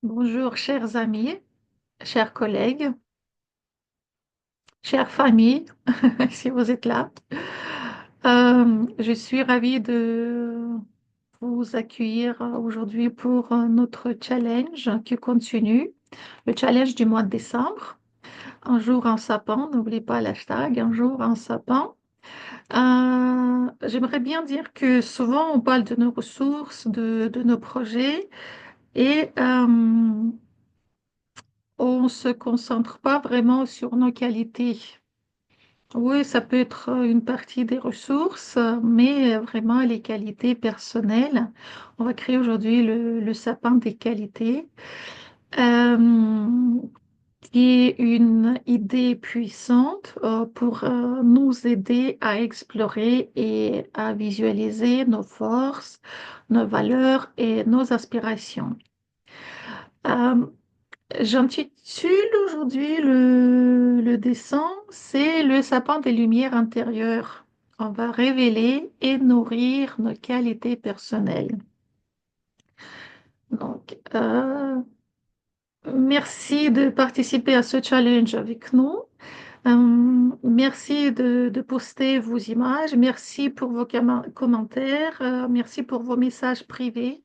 Bonjour, chers amis, chers collègues, chère famille, si vous êtes là. Je suis ravie de vous accueillir aujourd'hui pour notre challenge qui continue, le challenge du mois de décembre. Un jour en sapin, n'oubliez pas l'hashtag, un jour en sapin. J'aimerais bien dire que souvent on parle de nos ressources, de nos projets et on ne se concentre pas vraiment sur nos qualités. Oui, ça peut être une partie des ressources, mais vraiment les qualités personnelles. On va créer aujourd'hui le sapin des qualités, euh, qui est une idée puissante pour nous aider à explorer et à visualiser nos forces, nos valeurs et nos aspirations. Euh, J'intitule aujourd'hui le dessin, c'est le sapin des lumières intérieures. On va révéler et nourrir nos qualités personnelles. Donc, merci de participer à ce challenge avec nous. Merci de poster vos images. Merci pour vos commentaires. Merci pour vos messages privés.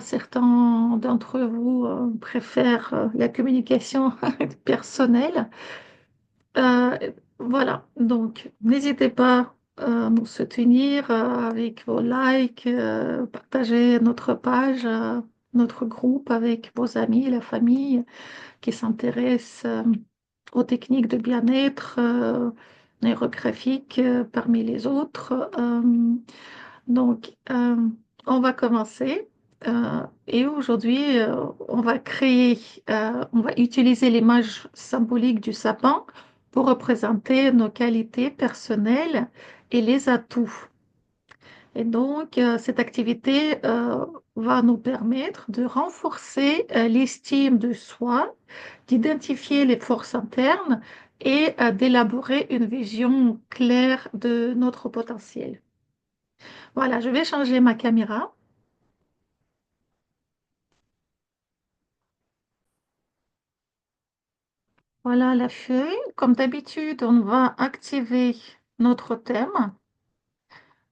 Certains d'entre vous préfèrent la communication personnelle. Euh, voilà, donc n'hésitez pas à nous soutenir avec vos likes, partagez notre page, notre groupe avec vos amis, la famille qui s'intéressent aux techniques de bien-être neurographiques parmi les autres. Donc, on va commencer. Et aujourd'hui, on va utiliser l'image symbolique du sapin pour représenter nos qualités personnelles et les atouts. Et donc, cette activité va nous permettre de renforcer l'estime de soi, d'identifier les forces internes et d'élaborer une vision claire de notre potentiel. Voilà, je vais changer ma caméra. Voilà la feuille. Comme d'habitude, on va activer notre thème.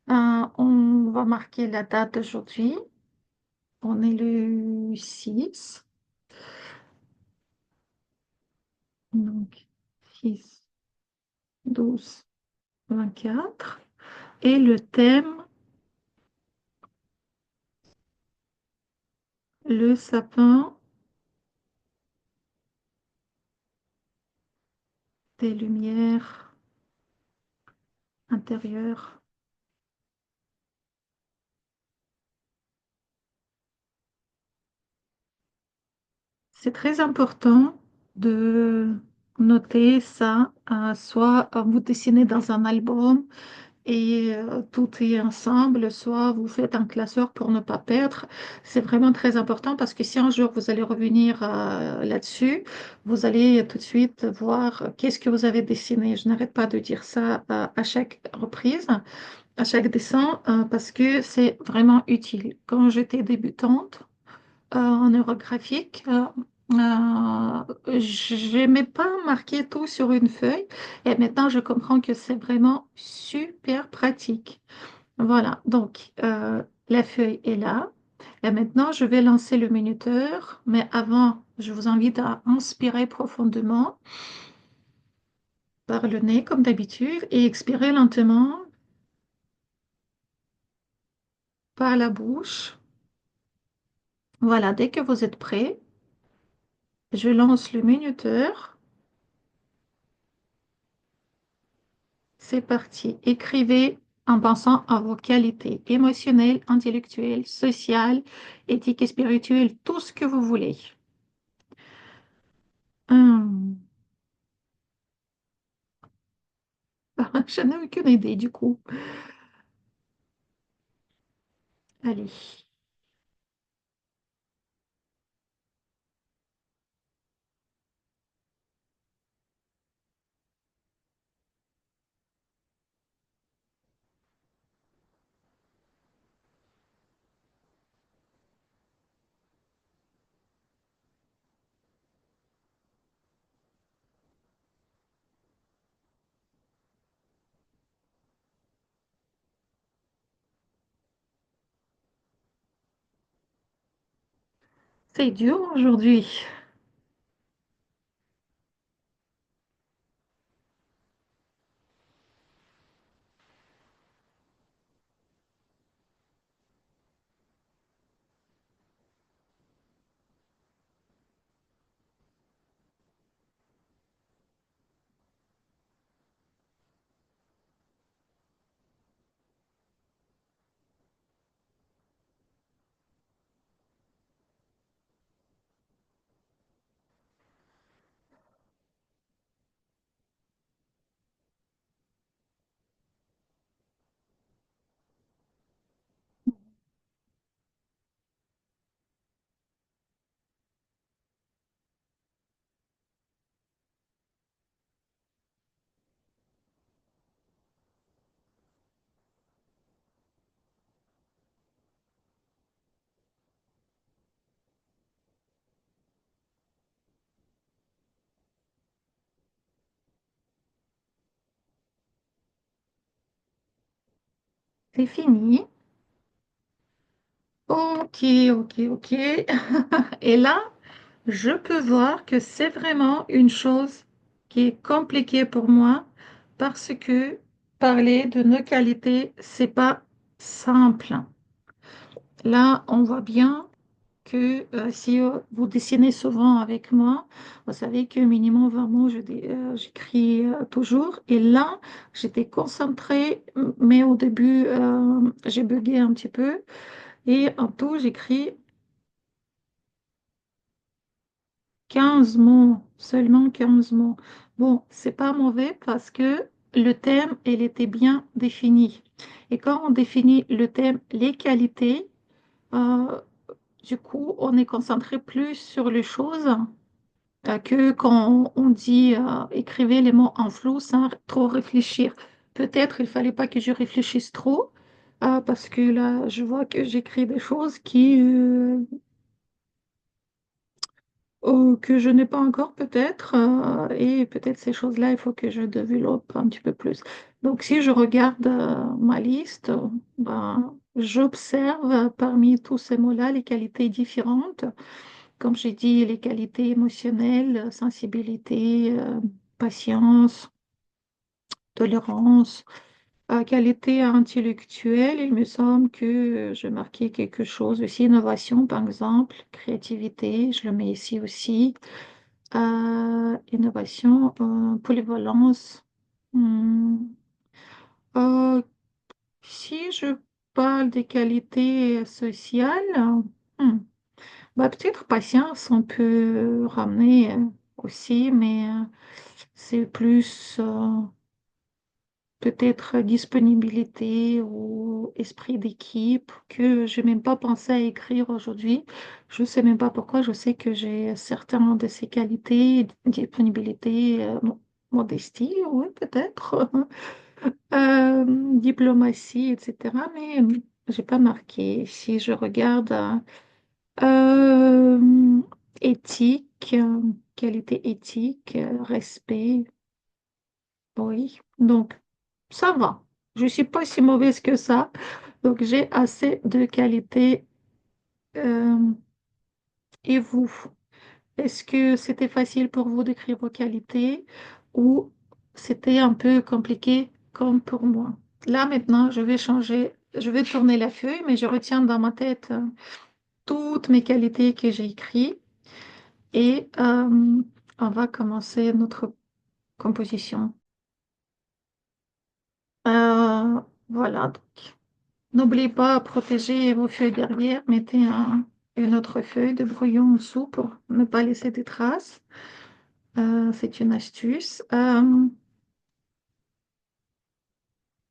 On va marquer la date d'aujourd'hui. On est le 6. Donc, 6, 12, 24. Et le thème, le sapin des lumières intérieures. C'est très important de noter ça, soit vous dessinez dans un album et tout est ensemble, soit vous faites un classeur pour ne pas perdre. C'est vraiment très important parce que si un jour vous allez revenir là-dessus, vous allez tout de suite voir qu'est-ce que vous avez dessiné. Je n'arrête pas de dire ça à chaque reprise, à chaque dessin, parce que c'est vraiment utile. Quand j'étais débutante, en neurographique, j'aimais pas marquer tout sur une feuille et maintenant je comprends que c'est vraiment super pratique. Voilà, donc la feuille est là. Et maintenant, je vais lancer le minuteur, mais avant, je vous invite à inspirer profondément par le nez comme d'habitude et expirer lentement par la bouche. Voilà, dès que vous êtes prêt, je lance le minuteur. C'est parti. Écrivez en pensant à vos qualités émotionnelles, intellectuelles, sociales, éthiques et spirituelles, tout ce que vous voulez. Hum. Je n'ai aucune idée du coup. Allez. C'est dur aujourd'hui. C'est fini. Ok, ok, ok. Et là, je peux voir que c'est vraiment une chose qui est compliquée pour moi parce que parler de nos qualités, c'est pas simple. Là, on voit bien que si vous dessinez souvent avec moi, vous savez que minimum 20 mots, j'écris toujours. Et là, j'étais concentrée, mais au début, j'ai bugué un petit peu. Et en tout, j'écris 15 mots, seulement 15 mots. Bon, c'est pas mauvais parce que le thème, il était bien défini. Et quand on définit le thème, les qualités, euh, du coup, on est concentré plus sur les choses que quand on dit écrivez les mots en flou sans trop réfléchir. Peut-être il fallait pas que je réfléchisse trop parce que là, je vois que j'écris des choses que je n'ai pas encore peut-être et peut-être ces choses-là, il faut que je développe un petit peu plus. Donc, si je regarde ma liste, ben, j'observe parmi tous ces mots-là les qualités différentes. Comme j'ai dit, les qualités émotionnelles, sensibilité, patience, tolérance, qualité intellectuelle, il me semble que j'ai marqué quelque chose aussi, innovation par exemple, créativité, je le mets ici aussi, innovation, polyvalence. Hmm. Euh, Si je parle des qualités sociales, hmm, bah, peut-être patience, on peut ramener aussi, mais c'est plus peut-être disponibilité ou esprit d'équipe que je n'ai même pas pensé à écrire aujourd'hui. Je ne sais même pas pourquoi. Je sais que j'ai certaines de ces qualités, disponibilité, modestie, oui, peut-être, diplomatie, etc. Mais j'ai pas marqué. Si je regarde. Euh, Éthique, qualité éthique, respect, oui. Donc, ça va. Je suis pas si mauvaise que ça. Donc, j'ai assez de qualité. Euh, et vous, est-ce que c'était facile pour vous d'écrire vos qualités ou c'était un peu compliqué comme pour moi? Là, maintenant, je vais changer. Je vais tourner la feuille, mais je retiens dans ma tête toutes mes qualités que j'ai écrites. Et on va commencer notre composition. Voilà, donc n'oubliez pas à protéger vos feuilles derrière. Mettez une autre feuille de brouillon en dessous pour ne pas laisser des traces. C'est une astuce.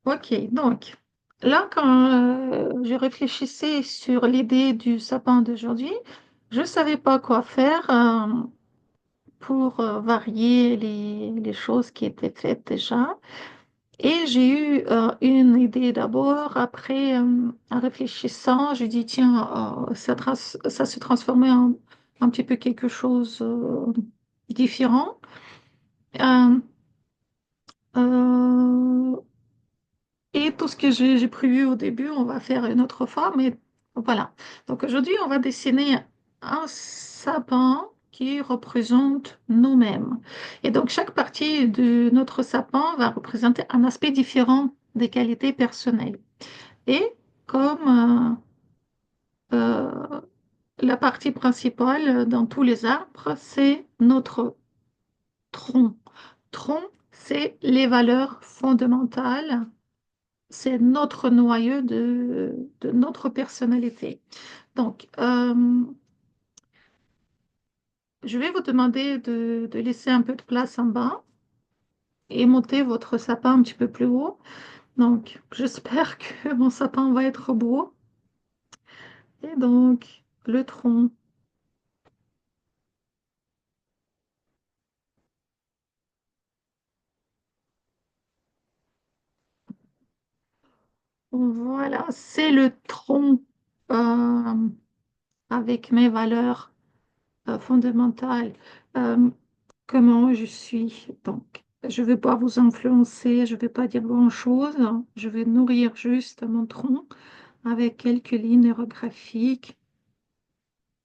Ok, donc là, quand je réfléchissais sur l'idée du sapin d'aujourd'hui, je ne savais pas quoi faire pour varier les choses qui étaient faites déjà. Et j'ai eu une idée d'abord, après, en réfléchissant, je dis, tiens, ça se transformait en un petit peu quelque chose différent. Euh, euh, et tout ce que j'ai prévu au début, on va faire une autre fois, mais voilà. Donc aujourd'hui, on va dessiner. un sapin qui représente nous-mêmes. Et donc, chaque partie de notre sapin va représenter un aspect différent des qualités personnelles. Et comme la partie principale dans tous les arbres, c'est notre tronc. Tronc, c'est les valeurs fondamentales, c'est notre noyau de notre personnalité. Donc, je vais vous demander de laisser un peu de place en bas et monter votre sapin un petit peu plus haut. Donc, j'espère que mon sapin va être beau. Et donc, le tronc. Voilà, c'est le tronc euh, avec mes valeurs fondamentales. Euh, comment je suis. Donc, je ne vais pas vous influencer, je ne vais pas dire grand-chose. Je vais nourrir juste mon tronc avec quelques lignes orographiques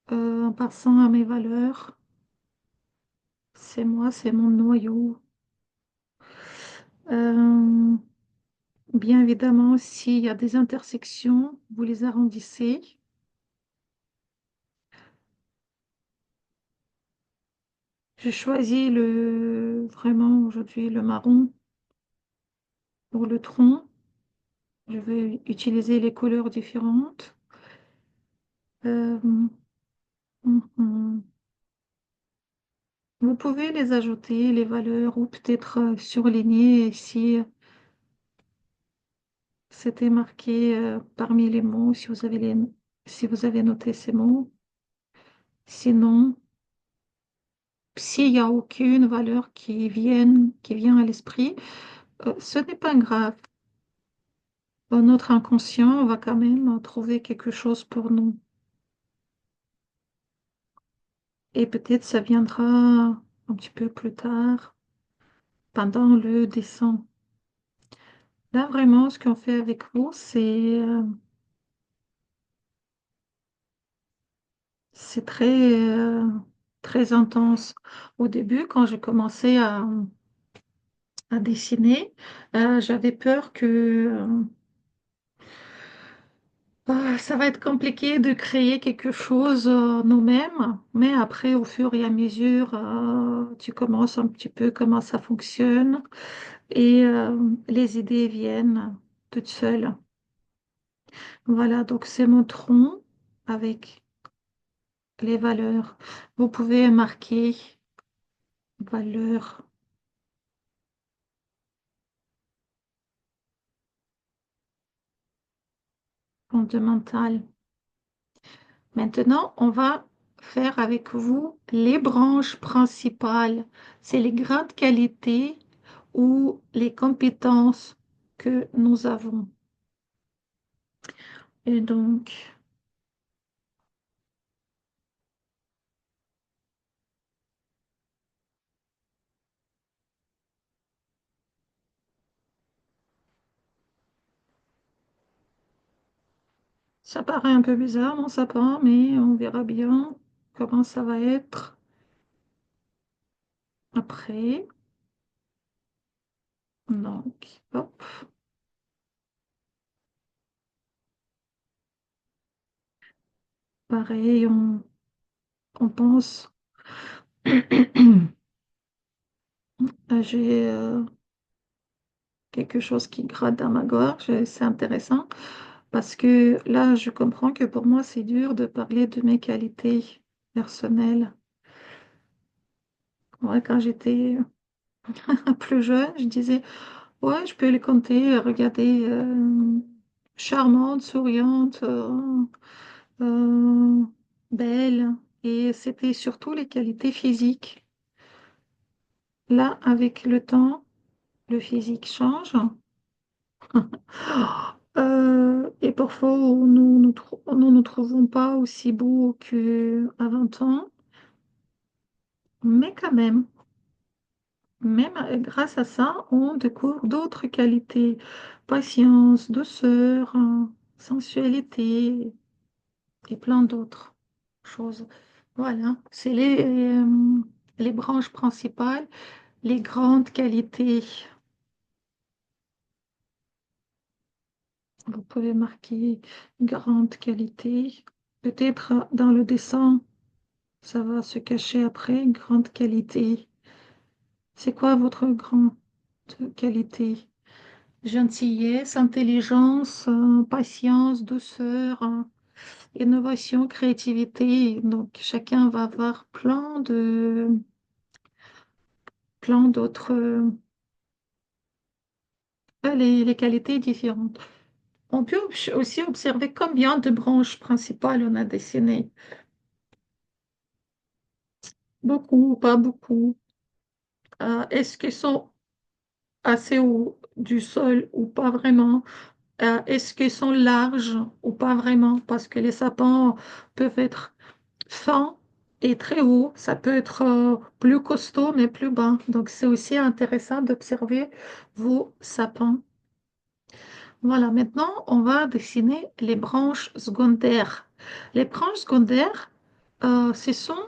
en passant à mes valeurs. C'est moi, c'est mon noyau. Euh, bien évidemment, s'il y a des intersections, vous les arrondissez. J'ai choisi vraiment aujourd'hui le marron pour le tronc. Je vais utiliser les couleurs différentes. Euh, mhm. Vous pouvez les ajouter, les valeurs, ou peut-être surligner si c'était marqué parmi les mots, si vous avez noté ces mots. Sinon, s'il n'y a aucune valeur qui vient à l'esprit, ce n'est pas grave. Dans notre inconscient, on va quand même trouver quelque chose pour nous. Et peut-être ça viendra un petit peu plus tard, pendant le dessin. Là, vraiment, ce qu'on fait avec vous, c'est très intense. Au début, quand j'ai commencé à dessiner, j'avais peur que ça va être compliqué de créer quelque chose nous-mêmes, mais après, au fur et à mesure, tu commences un petit peu comment ça fonctionne et les idées viennent toutes seules. Voilà, donc c'est mon tronc avec les valeurs. Vous pouvez marquer valeurs fondamentales. Maintenant, on va faire avec vous les branches principales. C'est les grandes qualités ou les compétences que nous avons. Et donc, ça paraît un peu bizarre, mon sapin, mais on verra bien comment ça va être après. Donc, hop, pareil, on pense. J'ai quelque chose qui gratte dans ma gorge, et c'est intéressant parce que là, je comprends que pour moi, c'est dur de parler de mes qualités personnelles. Ouais, quand j'étais plus jeune, je disais, ouais, je peux les compter, regardez, charmante, souriante, euh, belle, et c'était surtout les qualités physiques. Là, avec le temps, le physique change. Et parfois, nous ne trouvons pas aussi beaux qu'à 20 ans, mais quand même grâce à ça, on découvre d'autres qualités, patience, douceur, sensualité et plein d'autres. chose. Voilà, c'est les branches principales, les grandes qualités. Vous pouvez marquer grande qualité. Peut-être dans le dessin, ça va se cacher après, grande qualité. C'est quoi votre grande qualité? Gentillesse, intelligence, patience, douceur, innovation, créativité. Donc, chacun va avoir plein d'autres, les qualités différentes. On peut aussi observer combien de branches principales on a dessinées. Beaucoup, pas beaucoup. Est-ce qu'elles sont assez haut du sol ou pas vraiment? Est-ce qu'elles sont larges ou pas vraiment? Parce que les sapins peuvent être fins et très hauts. Ça peut être plus costaud mais plus bas. Donc c'est aussi intéressant d'observer vos sapins. Voilà, maintenant on va dessiner les branches secondaires. Les branches secondaires, ce sont,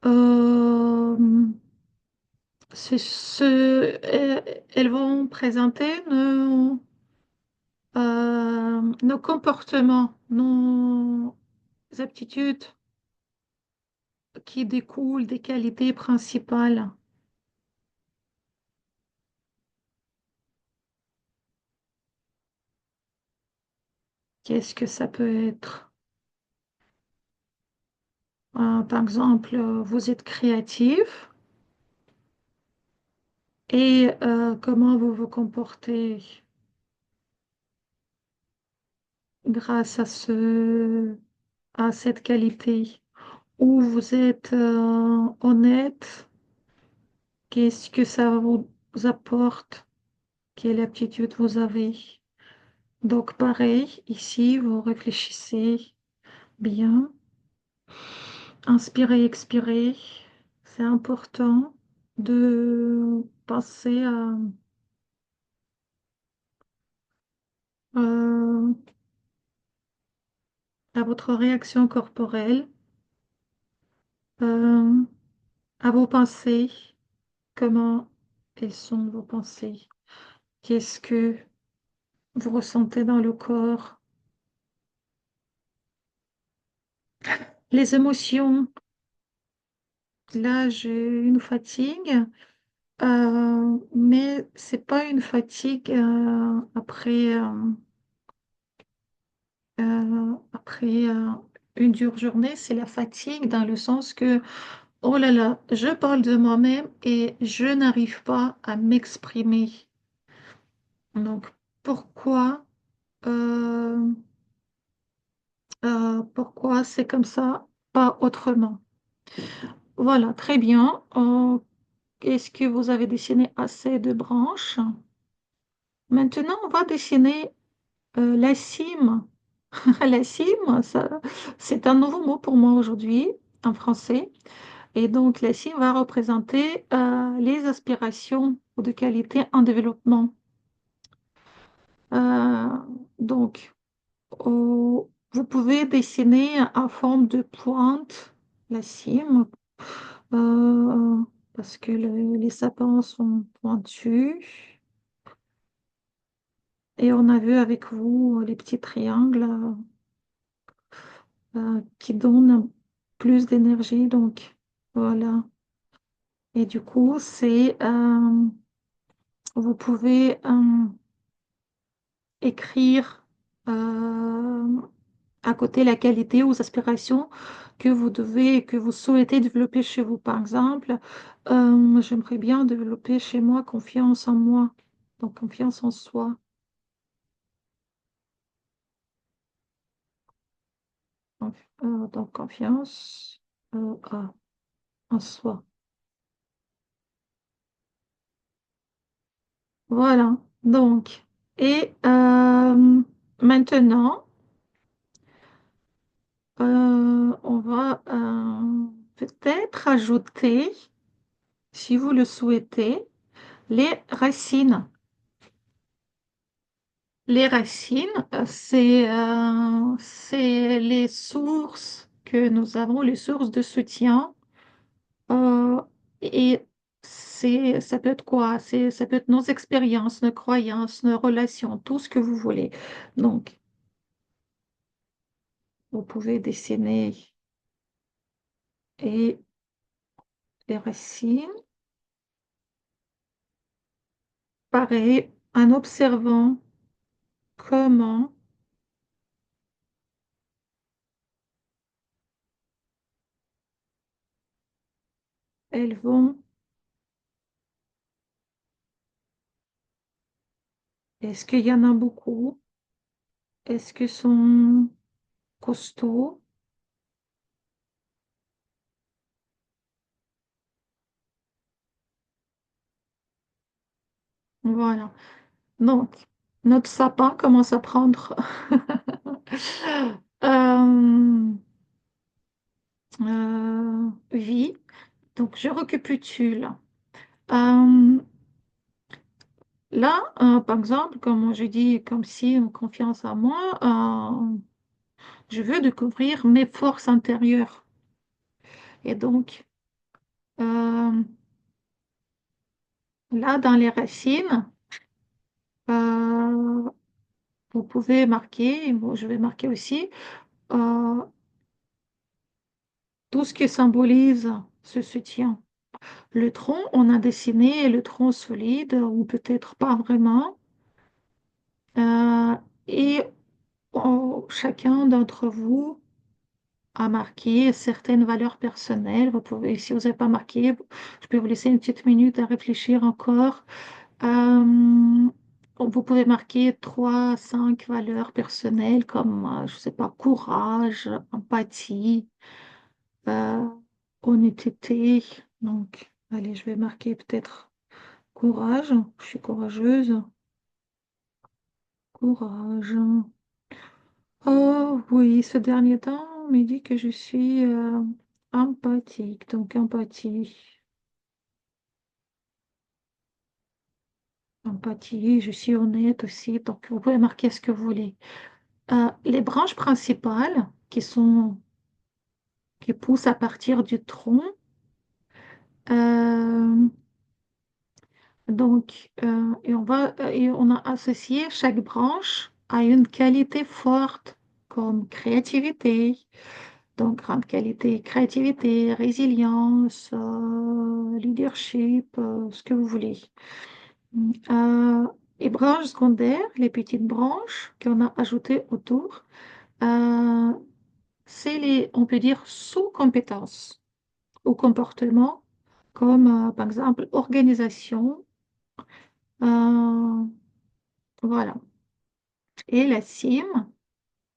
euh, elles vont présenter nos comportements, nos aptitudes qui découlent des qualités principales. Qu'est-ce que ça peut être? Par exemple, vous êtes créatif et comment vous vous comportez grâce à cette qualité? Ou vous êtes honnête, qu'est-ce que ça vous apporte? Quelle aptitude vous avez? Donc, pareil, ici, vous réfléchissez bien. Inspirez, expirez. C'est important de penser euh, à votre réaction corporelle, euh, à vos pensées. Comment elles sont vos pensées? Qu'est-ce que vous ressentez dans le corps? Les émotions. Là, j'ai une fatigue. Mais c'est pas une fatigue après une dure journée, c'est la fatigue dans le sens que, oh là là, je parle de moi-même et je n'arrive pas à m'exprimer. Donc, pourquoi, euh, pourquoi c'est comme ça, pas autrement? Voilà, très bien. Est-ce que vous avez dessiné assez de branches? Maintenant, on va dessiner la cime. La cime, c'est un nouveau mot pour moi aujourd'hui en français. Et donc, la cime va représenter les aspirations de qualité en développement. Euh, donc, vous pouvez dessiner en forme de pointe la cime parce que les sapins sont pointus. Et on a vu avec vous les petits triangles qui donnent plus d'énergie. Donc, voilà. Et du coup, vous pouvez écrire à côté la qualité ou aspirations que vous souhaitez développer chez vous. Par exemple, j'aimerais bien développer chez moi confiance en moi, donc confiance en soi. Donc, donc confiance en soi. Voilà. Donc, et maintenant, on va peut-être ajouter, si vous le souhaitez, les racines. Les racines, c'est les sources que nous avons, les sources de soutien. euh, et ça peut être quoi? Ça peut être nos expériences, nos croyances, nos relations, tout ce que vous voulez. Donc, vous pouvez dessiner et les racines, pareil, en observant comment elles vont. Est-ce qu'il y en a beaucoup? Est-ce qu'ils sont costauds? Voilà. Donc, notre sapin commence à prendre euh, vie. Donc, je récapitule. Euh, Là, par exemple, comme je dis, comme si en confiance en moi, je veux découvrir mes forces intérieures. Et donc, euh, là, dans les racines, euh, vous pouvez marquer, bon, je vais marquer aussi, euh, tout ce qui symbolise ce soutien. Le tronc, on a dessiné le tronc solide, ou peut-être pas vraiment. Euh, et chacun d'entre vous a marqué certaines valeurs personnelles. Vous pouvez, si vous n'avez pas marqué, je peux vous laisser une petite minute à réfléchir encore. Euh, Vous pouvez marquer trois, cinq valeurs personnelles comme, je ne sais pas, courage, empathie, euh, honnêteté. Donc, allez, je vais marquer peut-être courage. Je suis courageuse. Courage. Oh oui, ce dernier temps, on me dit que je suis empathique. Donc, empathie. Empathie, je suis honnête aussi. Donc, vous pouvez marquer ce que vous voulez. Les branches principales qui poussent à partir du tronc. euh, et on a associé chaque branche à une qualité forte comme créativité. Donc, grande qualité, créativité, résilience, leadership, ce que vous voulez. Euh, et branches secondaires, les petites branches qu'on a ajoutées autour, euh, c'est on peut dire, sous-compétences ou comportements, comme par exemple organisation. euh, voilà. Et la cime,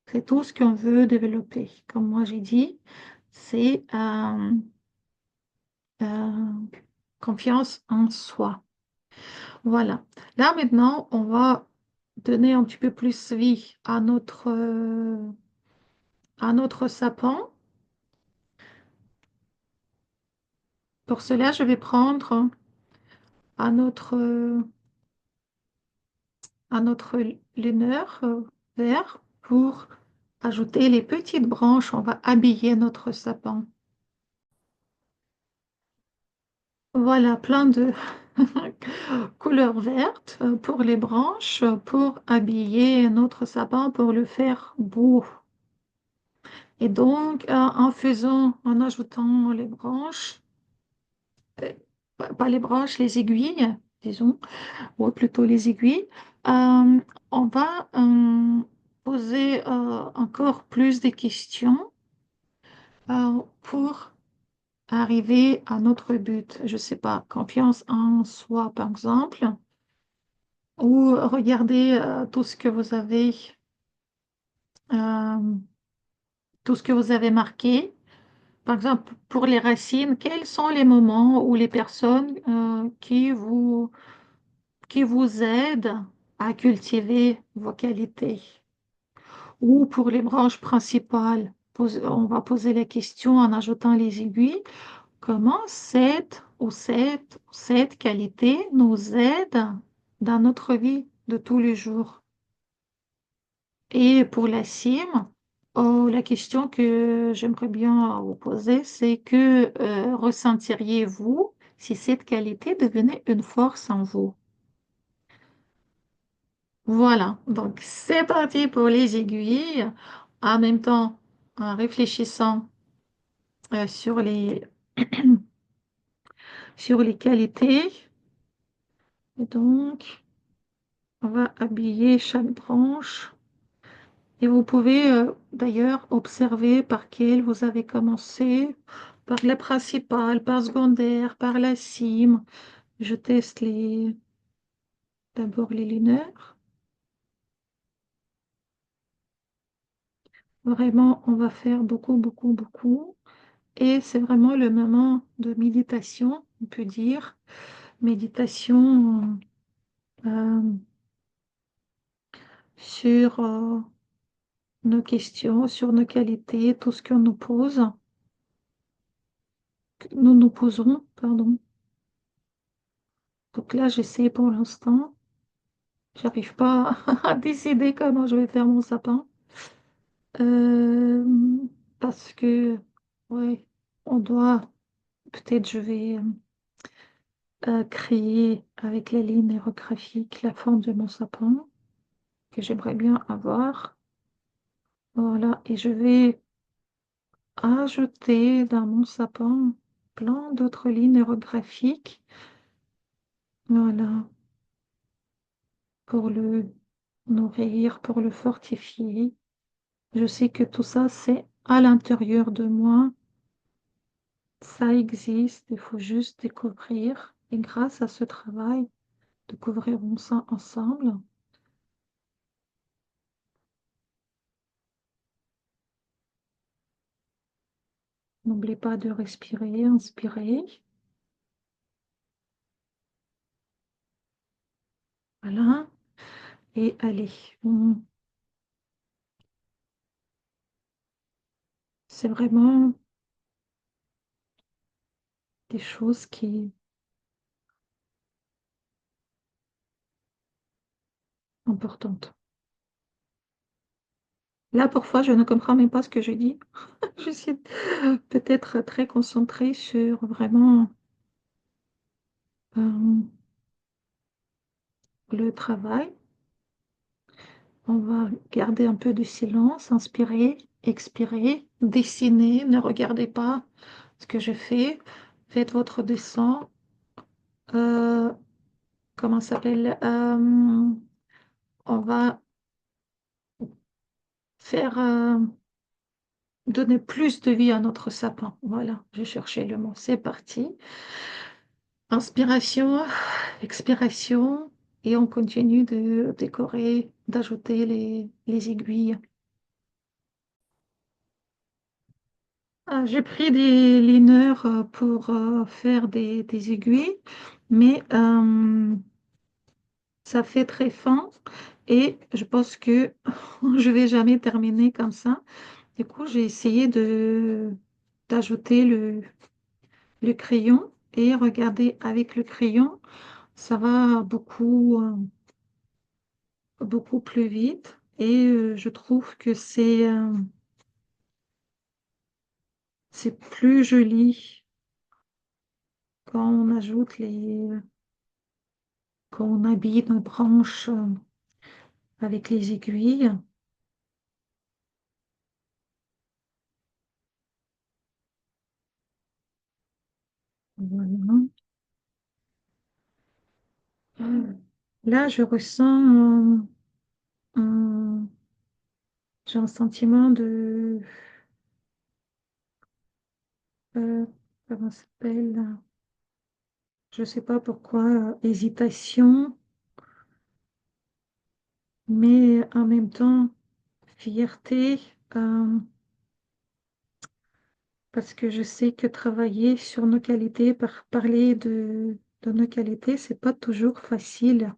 c'est tout ce qu'on veut développer. Comme moi j'ai dit, c'est euh, confiance en soi. Voilà. Là maintenant, on va donner un petit peu plus vie à notre sapin. Pour cela, je vais prendre à notre laineur vert pour ajouter les petites branches. On va habiller notre sapin. Voilà, plein de couleurs vertes pour les branches, pour habiller notre sapin, pour le faire beau. Et donc, en ajoutant les branches, euh, pas les branches, les aiguilles, disons, ou plutôt les aiguilles, euh, on va poser encore plus de questions pour arriver à notre but. Je ne sais pas, confiance en soi, par exemple, ou regarder euh, tout ce que vous avez marqué. Par exemple, pour les racines, quels sont les moments ou les personnes qui vous aident à cultiver vos qualités? Ou pour les branches principales, on va poser la question en ajoutant les aiguilles. Comment cette qualité nous aide dans notre vie de tous les jours? Et pour la cime, la question que j'aimerais bien vous poser, c'est que ressentiriez-vous si cette qualité devenait une force en vous? Voilà, donc c'est parti pour les aiguilles. En même temps, en réfléchissant sur sur les qualités. Et donc, on va habiller chaque branche. Et vous pouvez d'ailleurs observer par quelle vous avez commencé, par la principale, par secondaire, par la cime. Je teste d'abord les lunaires. Vraiment, on va faire beaucoup, beaucoup, beaucoup. Et c'est vraiment le moment de méditation, on peut dire. Méditation euh, sur nos questions, sur nos qualités, tout ce qu'on nous pose, que nous nous posons, pardon. Donc là, j'essaie pour l'instant. J'arrive pas à décider comment je vais faire mon sapin. Euh, parce que, ouais, on doit, peut-être je vais créer avec la ligne aérographique la forme de mon sapin que j'aimerais bien avoir. Voilà, et je vais ajouter dans mon sapin plein d'autres lignes aérographiques. Voilà, pour le nourrir, pour le fortifier. Je sais que tout ça, c'est à l'intérieur de moi. Ça existe, il faut juste découvrir. Et grâce à ce travail, découvrirons ça ensemble. N'oubliez pas de respirer, inspirer. Voilà. Et allez, c'est vraiment des choses qui sont importantes. Là, parfois, je ne comprends même pas ce que je dis. Je suis peut-être très concentrée sur vraiment euh, le travail. On va garder un peu de silence, inspirer, expirer, dessiner. Ne regardez pas ce que je fais. Faites votre dessin. Euh, comment ça s'appelle? On va faire donner plus de vie à notre sapin. Voilà, j'ai cherché le mot. C'est parti. Inspiration, expiration. Et on continue de décorer, d'ajouter les aiguilles. Ah, j'ai pris des liners pour faire des aiguilles, mais ça fait très fin et je pense que je vais jamais terminer comme ça. Du coup, j'ai essayé d'ajouter le crayon et regarder avec le crayon, ça va beaucoup plus vite et je trouve que c'est plus joli quand on ajoute quand on habille nos branches avec les aiguilles. Voilà. Là, je ressens un- j'ai un sentiment euh, comment ça s'appelle? Je ne sais pas pourquoi, hésitation, mais en même temps, fierté, euh, parce que je sais que travailler sur nos qualités, parler de nos qualités, c'est pas toujours facile.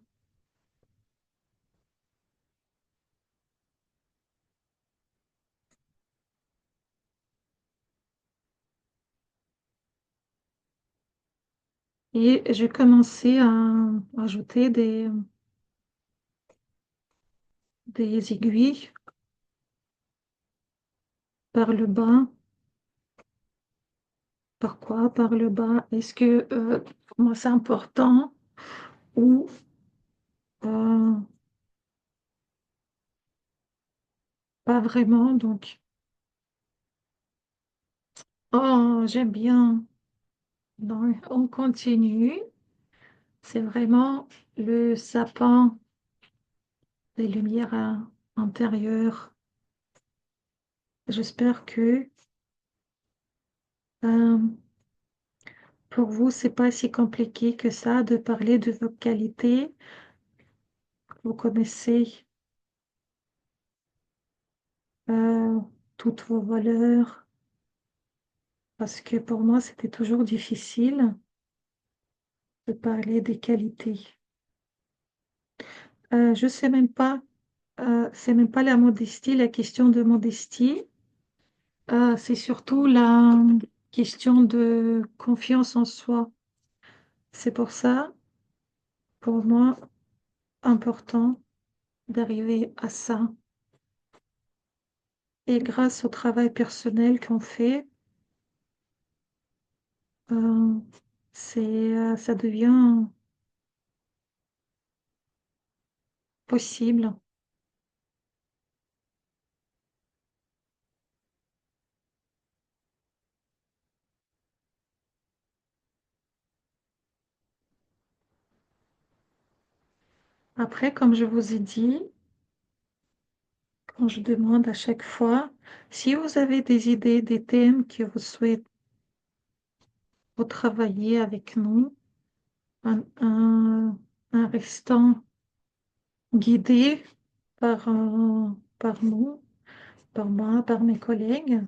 Et j'ai commencé à ajouter des aiguilles par le bas. Pourquoi par le bas? Est-ce que pour moi c'est important ou euh, pas vraiment? Donc, oh, j'aime bien. Donc, on continue. C'est vraiment le sapin des lumières intérieures. J'espère que euh, pour vous, c'est pas si compliqué que ça de parler de vos qualités. Vous connaissez euh, toutes vos valeurs, parce que pour moi, c'était toujours difficile de parler des qualités. Je sais même pas, c'est même pas la modestie, la question de modestie. C'est surtout la question de confiance en soi. C'est pour ça, pour moi, important d'arriver à ça. Et grâce au travail personnel qu'on fait, euh, ça devient possible. Après, comme je vous ai dit, quand je demande à chaque fois, si vous avez des idées, des thèmes que vous souhaitez travailler avec nous, un restant guidé par nous, par moi, par mes collègues.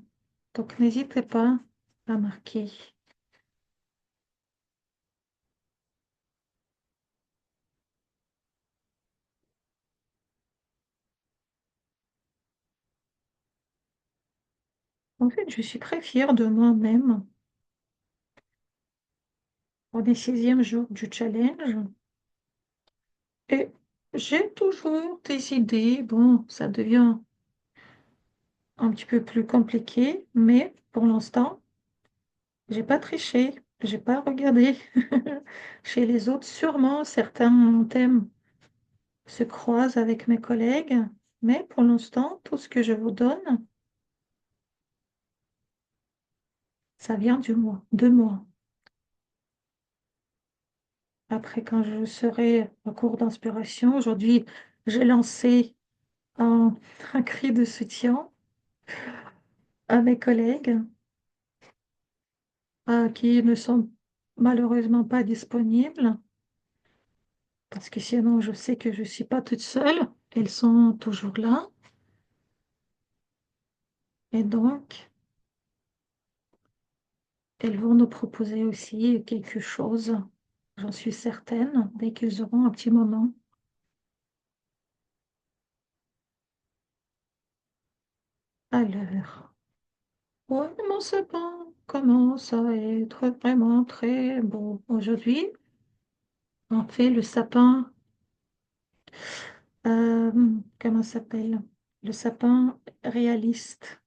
Donc, n'hésitez pas à marquer. En fait, je suis très fière de moi-même. On est 6e jour du challenge et j'ai toujours des idées. Bon, ça devient un petit peu plus compliqué, mais pour l'instant, j'ai pas triché, j'ai pas regardé chez les autres. Sûrement, certains thèmes se croisent avec mes collègues, mais pour l'instant, tout ce que je vous donne, ça vient de moi. Après, quand je serai en cours d'inspiration, aujourd'hui, j'ai lancé un, un cri de soutien à mes collègues qui ne sont malheureusement pas disponibles, parce que sinon, je sais que je ne suis pas toute seule. Elles sont toujours là. Et donc, elles vont nous proposer aussi quelque chose, j'en suis certaine, dès qu'ils auront un petit moment. Alors, ouais, mon sapin commence à être vraiment très beau. Aujourd'hui, on fait le sapin, euh, comment ça s'appelle? Le sapin réaliste.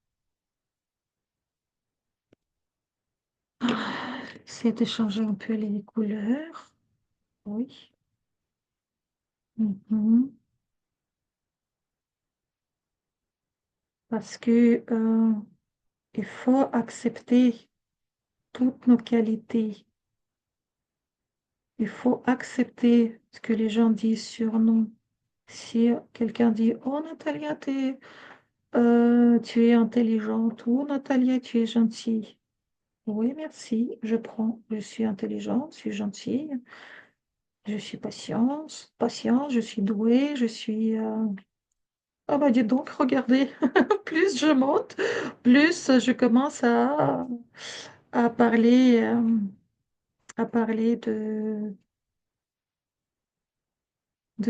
C'est de changer un peu les couleurs. Oui. Mhm. Parce que, il faut accepter toutes nos qualités. Il faut accepter ce que les gens disent sur nous. Si quelqu'un dit, oh Natalia, tu es intelligente, ou Natalia, tu es gentille. Oui, merci, je prends. Je suis intelligente, je suis gentille, je suis patiente, je suis douée, je suis... Ah bah dis donc, regardez, plus je monte, plus je commence à parler, à parler de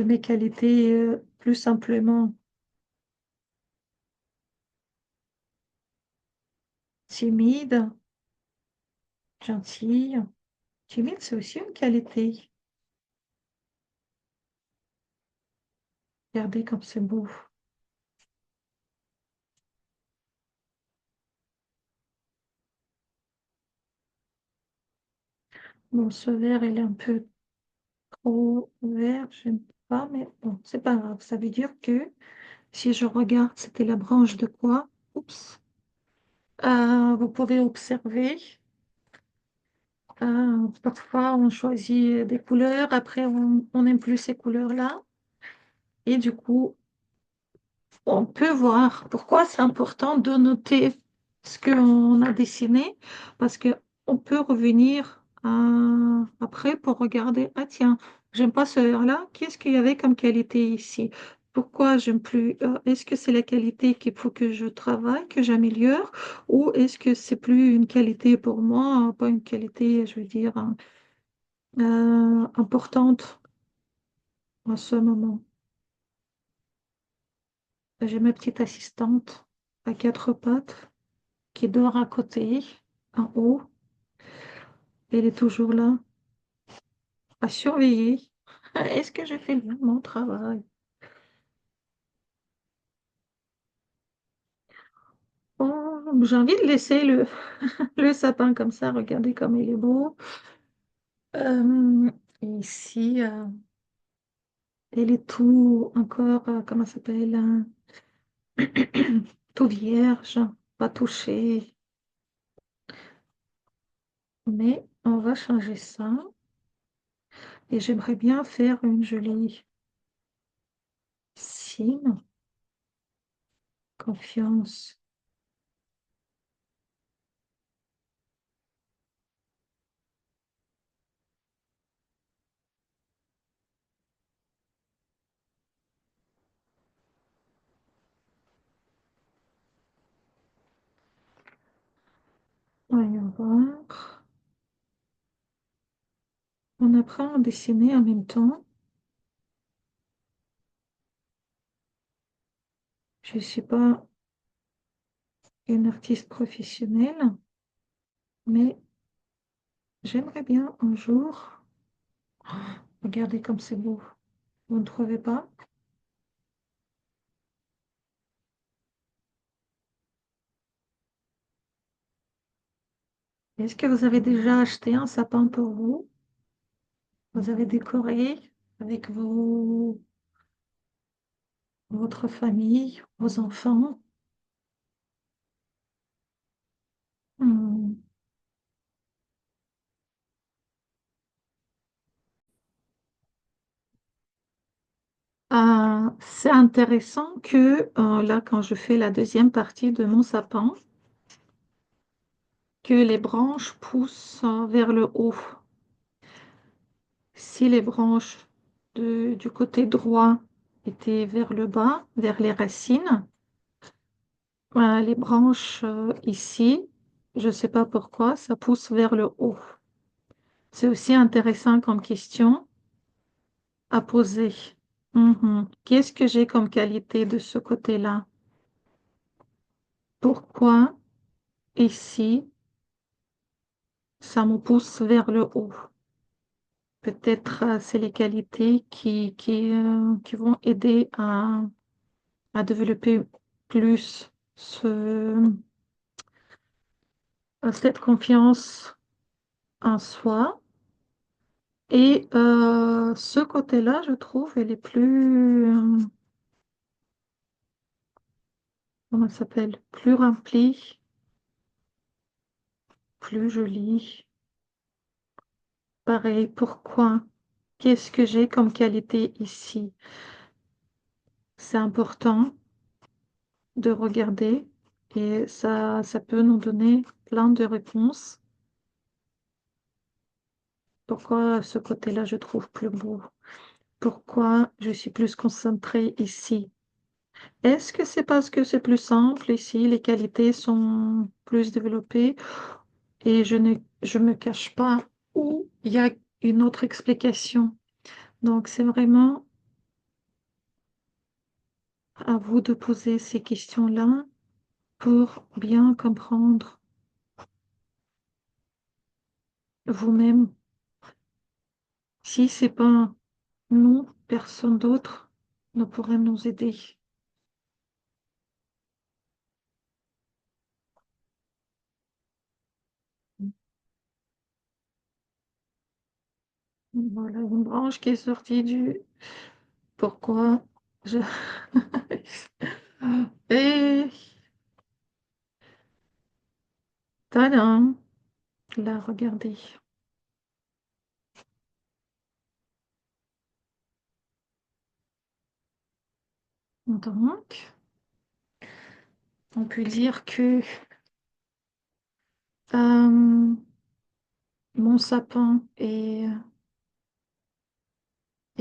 mes qualités plus simplement. Timide, gentille. Timide, c'est aussi une qualité. Regardez comme c'est beau. Bon, ce vert, il est un peu trop vert, j'aime pas, mais bon, c'est pas grave. Ça veut dire que si je regarde, c'était la branche de quoi? Oups. Vous pouvez observer, parfois on choisit des couleurs, après on n'aime plus ces couleurs-là, et du coup, on peut voir pourquoi c'est important de noter ce qu'on a dessiné, parce que on peut revenir après pour regarder, ah tiens, j'aime pas ce vert-là, qu'est-ce qu'il y avait comme qualité ici? Pourquoi j'aime plus? Est-ce que c'est la qualité qu'il faut que je travaille, que j'améliore, ou est-ce que c'est plus une qualité pour moi, pas une qualité, je veux dire, importante à ce moment? J'ai ma petite assistante à quatre pattes qui dort à côté, en haut. Elle est toujours là à surveiller. Est-ce que je fais bien mon travail? Oh, j'ai envie de laisser le sapin comme ça. Regardez comme il est beau. Et ici, elle est tout encore, comment ça s'appelle? Tout vierge, pas touché. Mais on va changer ça. Et j'aimerais bien faire une jolie cime. Confiance. Voyons voir. On apprend à dessiner en même temps. Je ne suis pas une artiste professionnelle, mais j'aimerais bien un jour. Regardez comme c'est beau. Vous ne trouvez pas? Est-ce que vous avez déjà acheté un sapin pour vous? Vous avez décoré avec votre famille, vos enfants? Hmm. C'est intéressant que là, quand je fais la deuxième partie de mon sapin, que les branches poussent vers le haut. Si les branches du côté droit étaient vers le bas, vers les racines, les branches ici, je ne sais pas pourquoi, ça pousse vers le haut. C'est aussi intéressant comme question à poser. Mhm. Qu'est-ce que j'ai comme qualité de ce côté-là? Pourquoi ici, ça me pousse vers le haut? Peut-être c'est les qualités qui vont aider à développer plus cette confiance en soi. Et ce côté-là, je trouve, elle est plus, comment ça s'appelle, plus remplie, plus jolie. Pareil, pourquoi? Qu'est-ce que j'ai comme qualité ici? C'est important de regarder et ça peut nous donner plein de réponses. Pourquoi ce côté-là, je trouve plus beau? Pourquoi je suis plus concentrée ici? Est-ce que c'est parce que c'est plus simple ici, les qualités sont plus développées et je me cache pas ou il y a une autre explication? Donc, c'est vraiment à vous de poser ces questions-là pour bien comprendre vous-même. Si c'est pas nous, personne d'autre ne pourrait nous aider. Voilà, une branche qui est sortie du... Pourquoi je... Et... Tadam! Là, regardez. Donc, on peut dire que euh, mon sapin est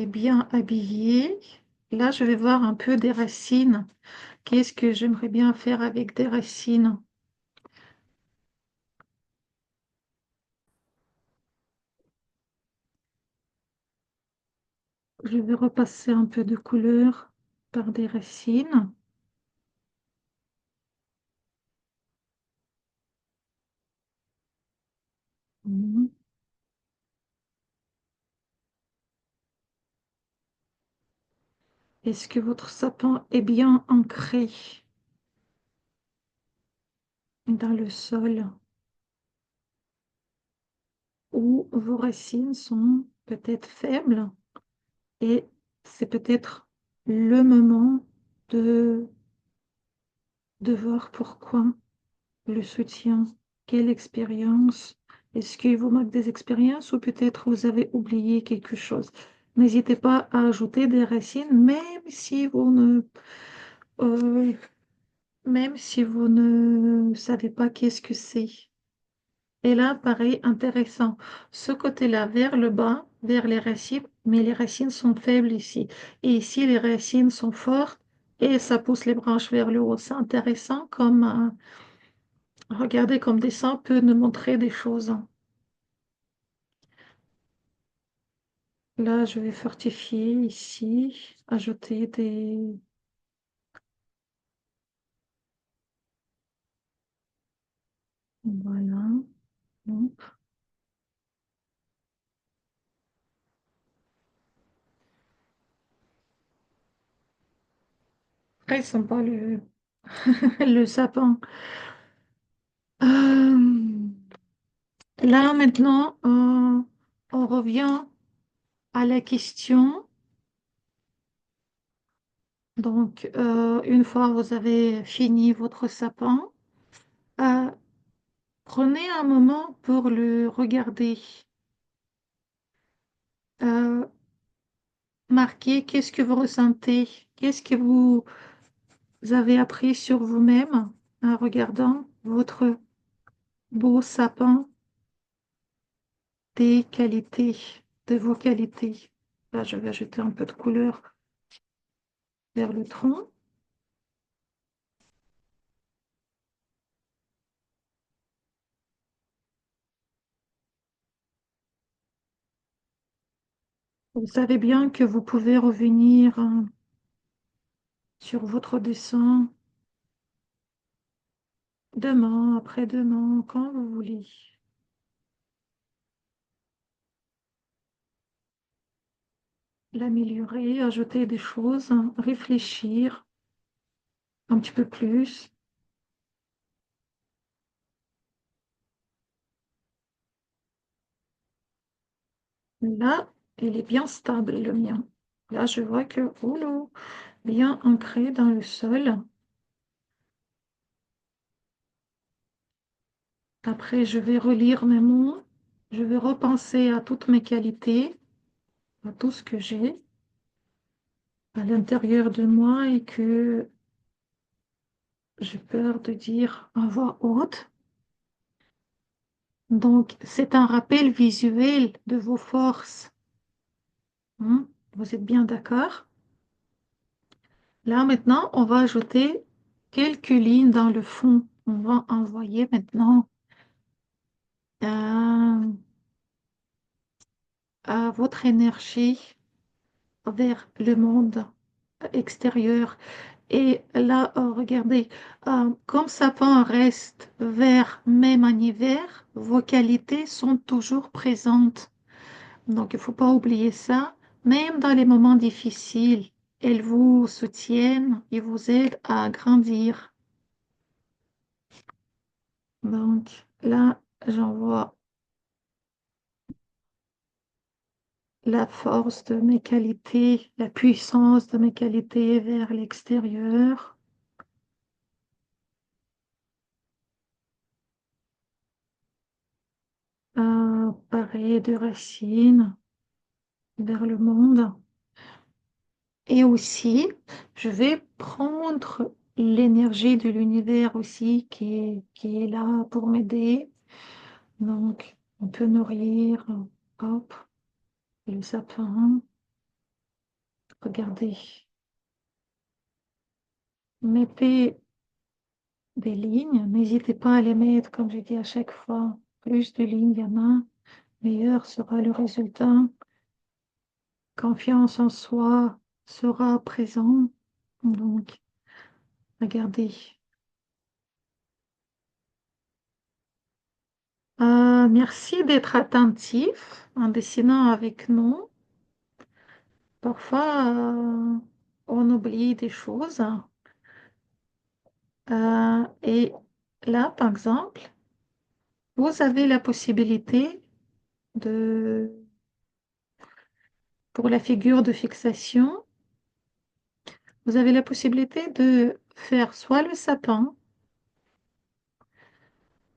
bien habillé. Là, je vais voir un peu des racines. Qu'est-ce que j'aimerais bien faire avec des racines? Je vais repasser un peu de couleur par des racines. Mhm. Est-ce que votre sapin est bien ancré dans le sol ou vos racines sont peut-être faibles et c'est peut-être le moment de, de voir pourquoi le soutien, quelle expérience, est-ce qu'il vous manque des expériences ou peut-être vous avez oublié quelque chose. N'hésitez pas à ajouter des racines, euh, même si vous ne savez pas qu'est-ce que c'est. Et là, pareil, intéressant. Ce côté-là, vers le bas, vers les racines, mais les racines sont faibles ici. Et ici, les racines sont fortes et ça pousse les branches vers le haut. C'est intéressant comme, regardez, comme dessin peut nous montrer des choses. Là, je vais fortifier ici, ajouter des... Voilà. Donc, très sympa le sapin. Euh, Là, maintenant, on revient à la question. Donc, une fois vous avez fini votre sapin, euh, prenez un moment pour le regarder. Euh, Marquez qu'est-ce que vous ressentez, qu'est-ce que vous avez appris sur vous-même en regardant votre beau sapin, des qualités, de vos qualités. Là, je vais ajouter un peu de couleur vers le tronc. Vous savez bien que vous pouvez revenir sur votre dessin demain, après-demain, quand vous voulez. L'améliorer, ajouter des choses, réfléchir un petit peu plus. Là, il est bien stable, le mien. Là, je vois que, oh là, bien ancré dans le sol. Après, je vais relire mes mots. Je vais repenser à toutes mes qualités, à tout ce que j'ai à l'intérieur de moi et que j'ai peur de dire en voix haute. Donc, c'est un rappel visuel de vos forces. Hein. Vous êtes bien d'accord? Là, maintenant, on va ajouter quelques lignes dans le fond. On va envoyer maintenant euh, votre énergie vers le monde extérieur. Et là, regardez, comme sapin reste vert même en hiver, vos qualités sont toujours présentes. Donc, il ne faut pas oublier ça. Même dans les moments difficiles, elles vous soutiennent et vous aident à grandir. Donc, là, j'envoie la force de mes qualités, la puissance de mes qualités vers l'extérieur. Pareil de racines vers le monde. Et aussi, je vais prendre l'énergie de l'univers aussi qui est là pour m'aider. Donc, on peut nourrir, hop, le sapin. Regardez, mettez des lignes. N'hésitez pas à les mettre, comme j'ai dit à chaque fois. Plus de lignes il y en a, meilleur sera le résultat. Confiance en soi sera présent. Donc, regardez. Merci d'être attentif en dessinant avec nous. Parfois, on oublie des choses. Et là, par exemple, vous avez la possibilité de, pour la figure de fixation, vous avez la possibilité de faire soit le sapin,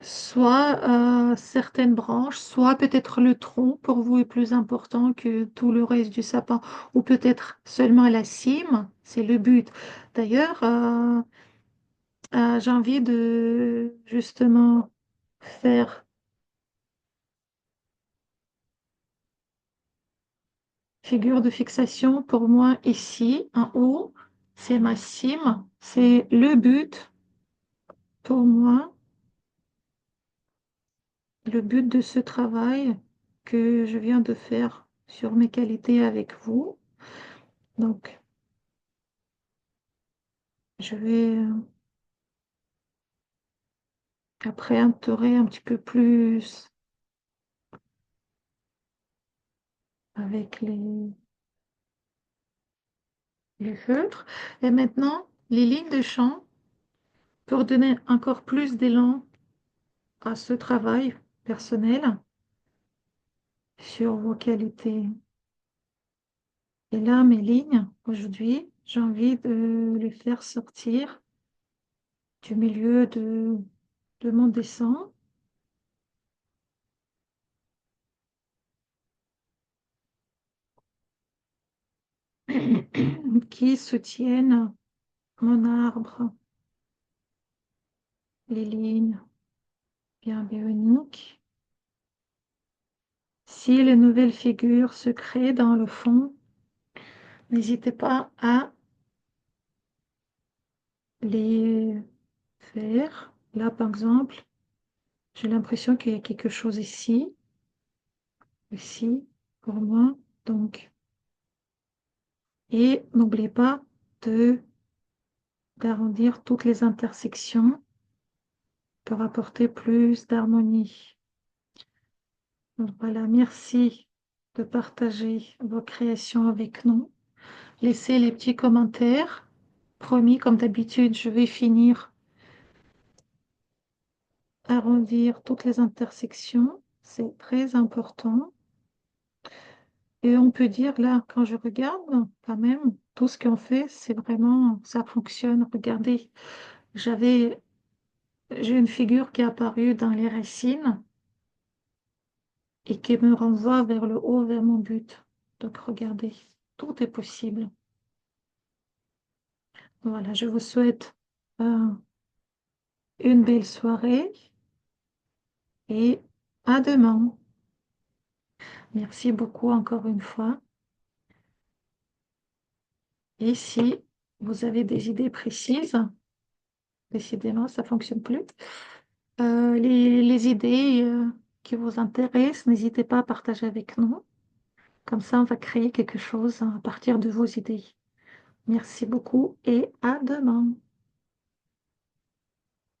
soit certaines branches, soit peut-être le tronc pour vous est plus important que tout le reste du sapin, ou peut-être seulement la cime, c'est le but. D'ailleurs, j'ai envie de justement faire figure de fixation pour moi ici, en haut, c'est ma cime, c'est le but pour moi, le but de ce travail que je viens de faire sur mes qualités avec vous. Donc, je vais après entourer un petit peu plus avec les feutres. Et maintenant, les lignes de champ pour donner encore plus d'élan à ce travail personnel sur vos qualités. Et là, mes lignes, aujourd'hui, j'ai envie de les faire sortir du milieu de mon dessin qui soutiennent mon arbre, les lignes bien bioniques. Si les nouvelles figures se créent dans le fond, n'hésitez pas à les faire. Là, par exemple, j'ai l'impression qu'il y a quelque chose ici, pour moi. Donc, et n'oubliez pas de d'arrondir toutes les intersections pour apporter plus d'harmonie. Donc voilà, merci de partager vos créations avec nous. Laissez les petits commentaires. Promis, comme d'habitude, je vais finir arrondir toutes les intersections. C'est très important. Et on peut dire là, quand je regarde, quand même, tout ce qu'on fait, c'est vraiment, ça fonctionne. Regardez, j'ai une figure qui est apparue dans les racines et qui me renvoie vers le haut, vers mon but. Donc regardez, tout est possible. Voilà, je vous souhaite euh, une belle soirée et à demain. Merci beaucoup encore une fois. Et si vous avez des idées précises, décidément, ça ne fonctionne plus. Les idées qui vous intéressent, n'hésitez pas à partager avec nous. Comme ça, on va créer quelque chose à partir de vos idées. Merci beaucoup et à demain.